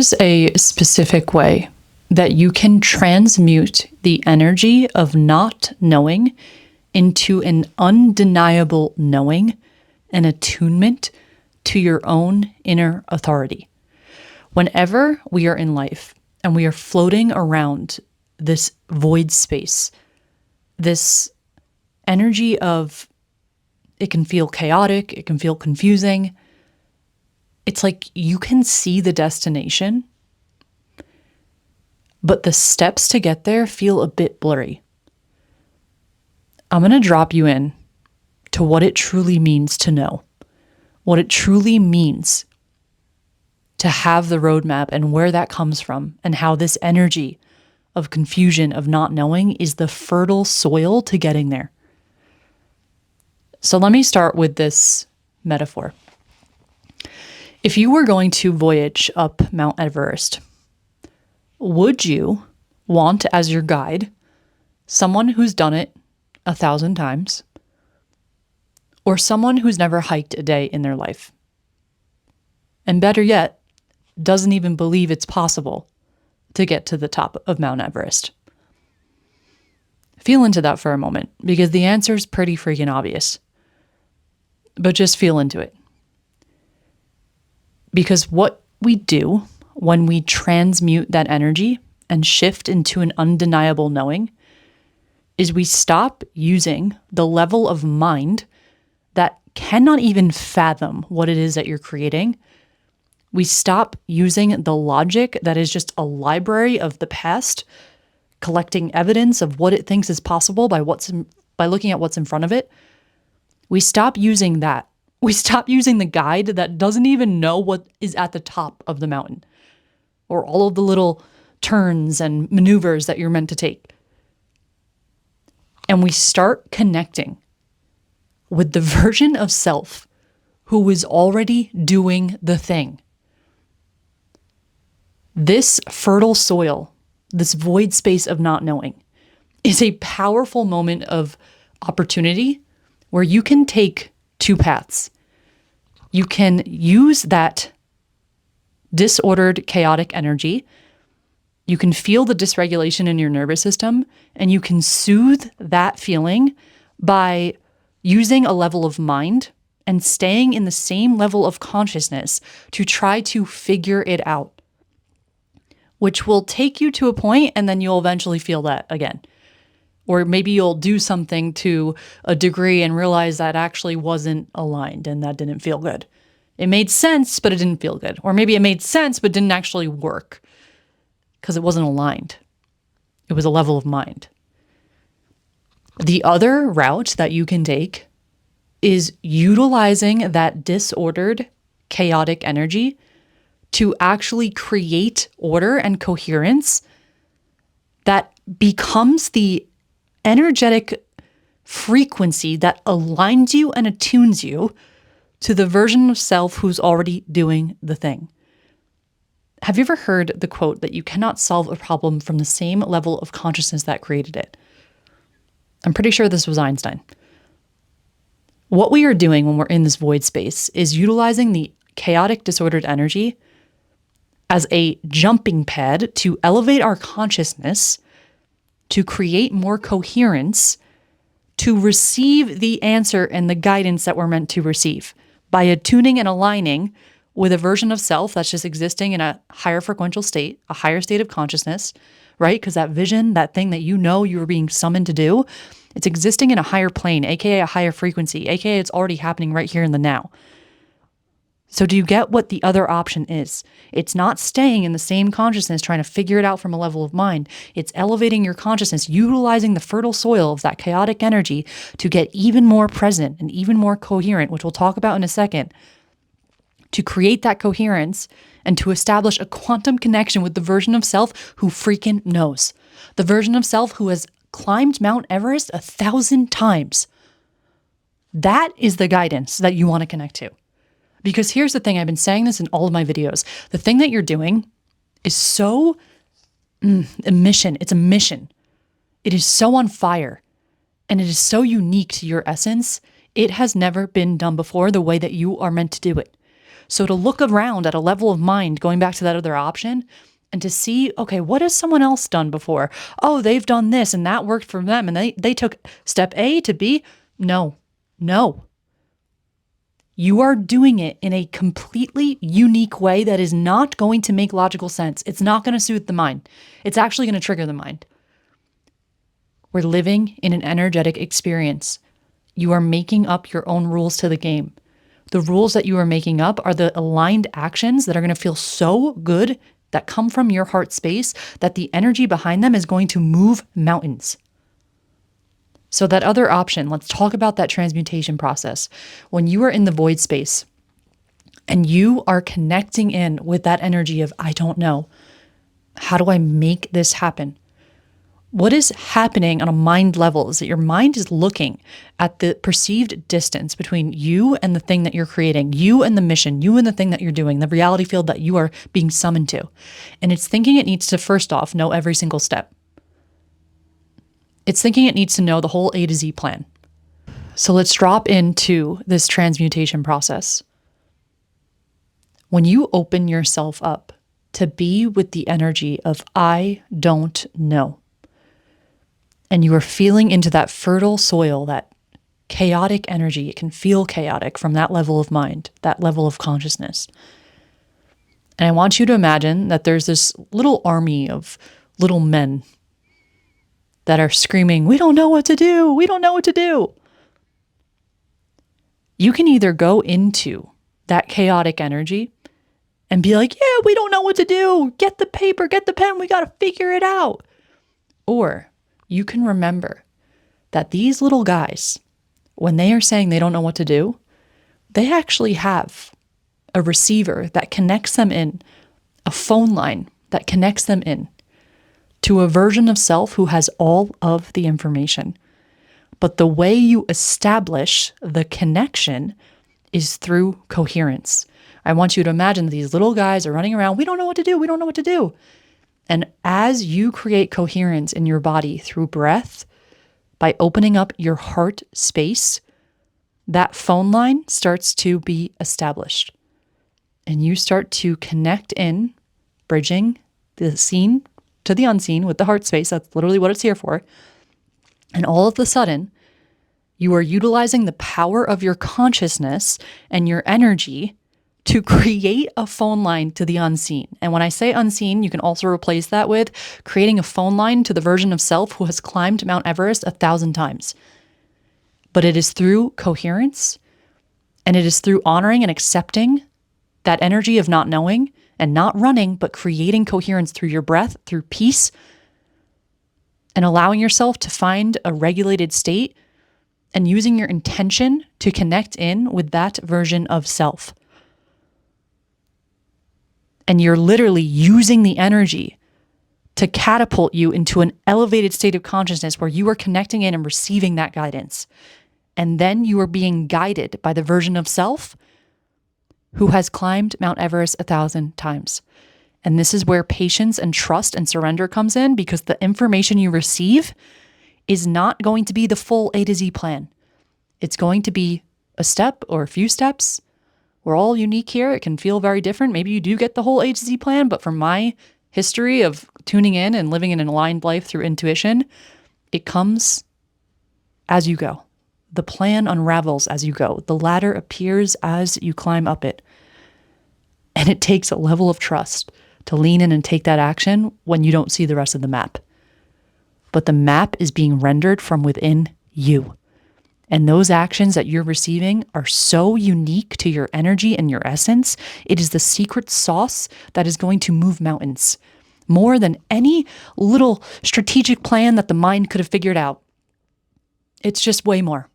There's a specific way that you can transmute the energy of not knowing into an undeniable knowing and attunement to your own inner authority. Whenever we are in life and we are floating around this void space, this energy of it can feel chaotic, it can feel confusing. It's like you can see the destination, but the steps to get there feel a bit blurry. I'm going to drop you in to what it truly means to know, what it truly means to have the roadmap and where that comes from, and how this energy of confusion, of not knowing, is the fertile soil to getting there. So let me start with this metaphor. If you were going to voyage up Mount Everest, would you want as your guide someone who's done it 1,000 times, or someone who's never hiked a day in their life? And better yet, doesn't even believe it's possible to get to the top of Mount Everest. Feel into that for a moment, because the answer is pretty freaking obvious. But just feel into it. Because what we do when we transmute that energy and shift into an undeniable knowing is we stop using the level of mind that cannot even fathom what it is that you're creating. We stop using the logic that is just a library of the past, collecting evidence of what it thinks is possible by looking at what's in front of it. We stop using that. We stop using the guide that doesn't even know what is at the top of the mountain, or all of the little turns and maneuvers that you're meant to take. And we start connecting with the version of self who is already doing the thing. This fertile soil, this void space of not knowing, is a powerful moment of opportunity where you can take two paths. You can use that disordered, chaotic energy. You can feel the dysregulation in your nervous system, and you can soothe that feeling by using a level of mind and staying in the same level of consciousness to try to figure it out, which will take you to a point, and then you'll eventually feel that again. Or maybe you'll do something to a degree and realize that actually wasn't aligned and that didn't feel good. It made sense, but it didn't feel good. Or maybe it made sense, but didn't actually work because it wasn't aligned. It was a level of mind. The other route that you can take is utilizing that disordered, chaotic energy to actually create order and coherence that becomes the energetic frequency that aligns you and attunes you to the version of self who's already doing the thing. Have you ever heard the quote that you cannot solve a problem from the same level of consciousness that created it? I'm pretty sure this was Einstein. What we are doing when we're in this void space is utilizing the chaotic, disordered energy as a jumping pad to elevate our consciousness, to create more coherence, to receive the answer and the guidance that we're meant to receive by attuning and aligning with a version of self that's just existing in a higher frequential state, a higher state of consciousness, right? Because that vision, that thing that you know you were being summoned to do, it's existing in a higher plane, aka a higher frequency, aka it's already happening right here in the now. So do you get what the other option is? It's not staying in the same consciousness trying to figure it out from a level of mind. It's elevating your consciousness, utilizing the fertile soil of that chaotic energy to get even more present and even more coherent, which we'll talk about in a second, to create that coherence and to establish a quantum connection with the version of self who freaking knows. The version of self who has climbed Mount Everest 1,000 times. That is the guidance that you want to connect to. Because here's the thing, I've been saying this in all of my videos. The thing that you're doing is so a mission. It's a mission. It is so on fire. And it is so unique to your essence. It has never been done before the way that you are meant to do it. So to look around at a level of mind, going back to that other option, and to see, okay, what has someone else done before? Oh, they've done this and that worked for them. And they took step A to B. No. You are doing it in a completely unique way that is not going to make logical sense. It's not going to soothe the mind. It's actually going to trigger the mind. We're living in an energetic experience. You are making up your own rules to the game. The rules that you are making up are the aligned actions that are going to feel so good, that come from your heart space, that the energy behind them is going to move mountains. So that other option, let's talk about that transmutation process. When you are in the void space and you are connecting in with that energy of, I don't know, how do I make this happen? What is happening on a mind level is that your mind is looking at the perceived distance between you and the thing that you're creating, you and the mission, you and the thing that you're doing, the reality field that you are being summoned to. And it's thinking it needs to, first off, know every single step. It's thinking it needs to know the whole A to Z plan. So let's drop into this transmutation process. When you open yourself up to be with the energy of I don't know, and you are feeling into that fertile soil, that chaotic energy, it can feel chaotic from that level of mind, that level of consciousness. And I want you to imagine that there's this little army of little men that are screaming, we don't know what to do. We don't know what to do. You can either go into that chaotic energy and be like, yeah, we don't know what to do. Get the paper, get the pen. We got to figure it out. Or you can remember that these little guys, when they are saying they don't know what to do, they actually have a receiver that connects them in, a phone line that connects them in to a version of self who has all of the information. But the way you establish the connection is through coherence. I want you to imagine that these little guys are running around. We don't know what to do. We don't know what to do. And as you create coherence in your body through breath, by opening up your heart space, that phone line starts to be established. And you start to connect in, bridging the seen to the unseen with the heart space. That's literally what it's here for. And all of a sudden, you are utilizing the power of your consciousness and your energy to create a phone line to the unseen. And when I say unseen, you can also replace that with creating a phone line to the version of self who has climbed Mount Everest 1,000 times. But it is through coherence, and it is through honoring and accepting that energy of not knowing and not running, but creating coherence through your breath, through peace, and allowing yourself to find a regulated state and using your intention to connect in with that version of self. And you're literally using the energy to catapult you into an elevated state of consciousness where you are connecting in and receiving that guidance. And then you are being guided by the version of self who has climbed Mount Everest 1,000 times. And this is where patience and trust and surrender comes in, because the information you receive is not going to be the full A to Z plan. It's going to be a step or a few steps. We're all unique here. It can feel very different. Maybe you do get the whole A to Z plan, but from my history of tuning in and living in an aligned life through intuition, it comes as you go. The plan unravels as you go. The ladder appears as you climb up it. And it takes a level of trust to lean in and take that action when you don't see the rest of the map. But the map is being rendered from within you. And those actions that you're receiving are so unique to your energy and your essence. It is the secret sauce that is going to move mountains more than any little strategic plan that the mind could have figured out. It's just way more.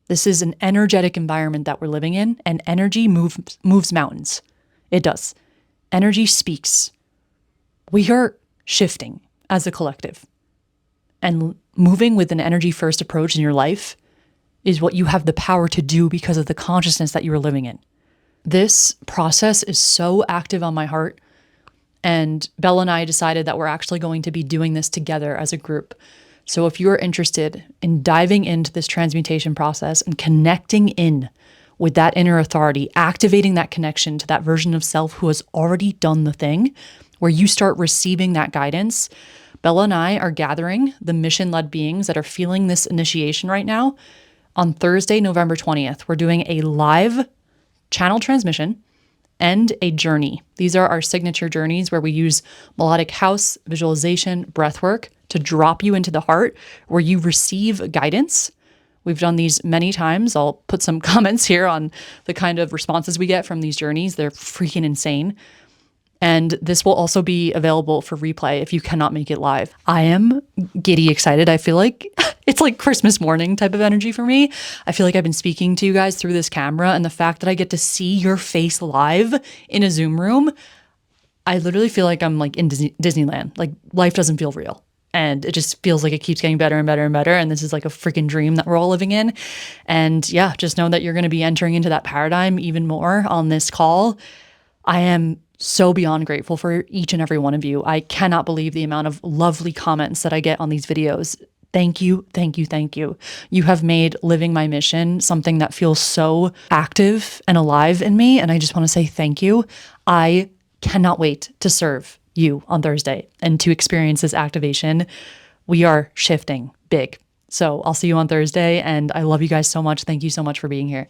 This is an energetic environment that we're living in, and energy moves mountains. It does. Energy speaks. We are shifting as a collective. And moving with an energy-first approach in your life is what you have the power to do because of the consciousness that you are living in. This process is so active on my heart. And Bella and I decided that we're actually going to be doing this together as a group. So if you're interested in diving into this transmutation process and connecting in with that inner authority, activating that connection to that version of self who has already done the thing, where you start receiving that guidance. Bella and I are gathering the mission-led beings that are feeling this initiation right now on Thursday, November 20th. We're doing a live channel transmission and a journey. These are our signature journeys where we use melodic house, visualization, breath work to drop you into the heart where you receive guidance. We've done these many times. I'll put some comments here on the kind of responses we get from these journeys. They're freaking insane. And this will also be available for replay if you cannot make it live. I am giddy excited. I feel like it's like Christmas morning type of energy for me. I feel like I've been speaking to you guys through this camera, and the fact that I get to see your face live in a Zoom room, I literally feel like I'm like in Disneyland. Like life doesn't feel real. And it just feels like it keeps getting better and better and better. And this is like a freaking dream that we're all living in. And yeah, just know that you're going to be entering into that paradigm even more on this call. I am so beyond grateful for each and every one of you. I cannot believe the amount of lovely comments that I get on these videos. Thank you, thank you, thank you. You have made living my mission something that feels so active and alive in me. And I just want to say thank you. I cannot wait to serve you on Thursday and to experience this activation. We are shifting big. So I'll see you on Thursday, and I love you guys so much. Thank you so much for being here.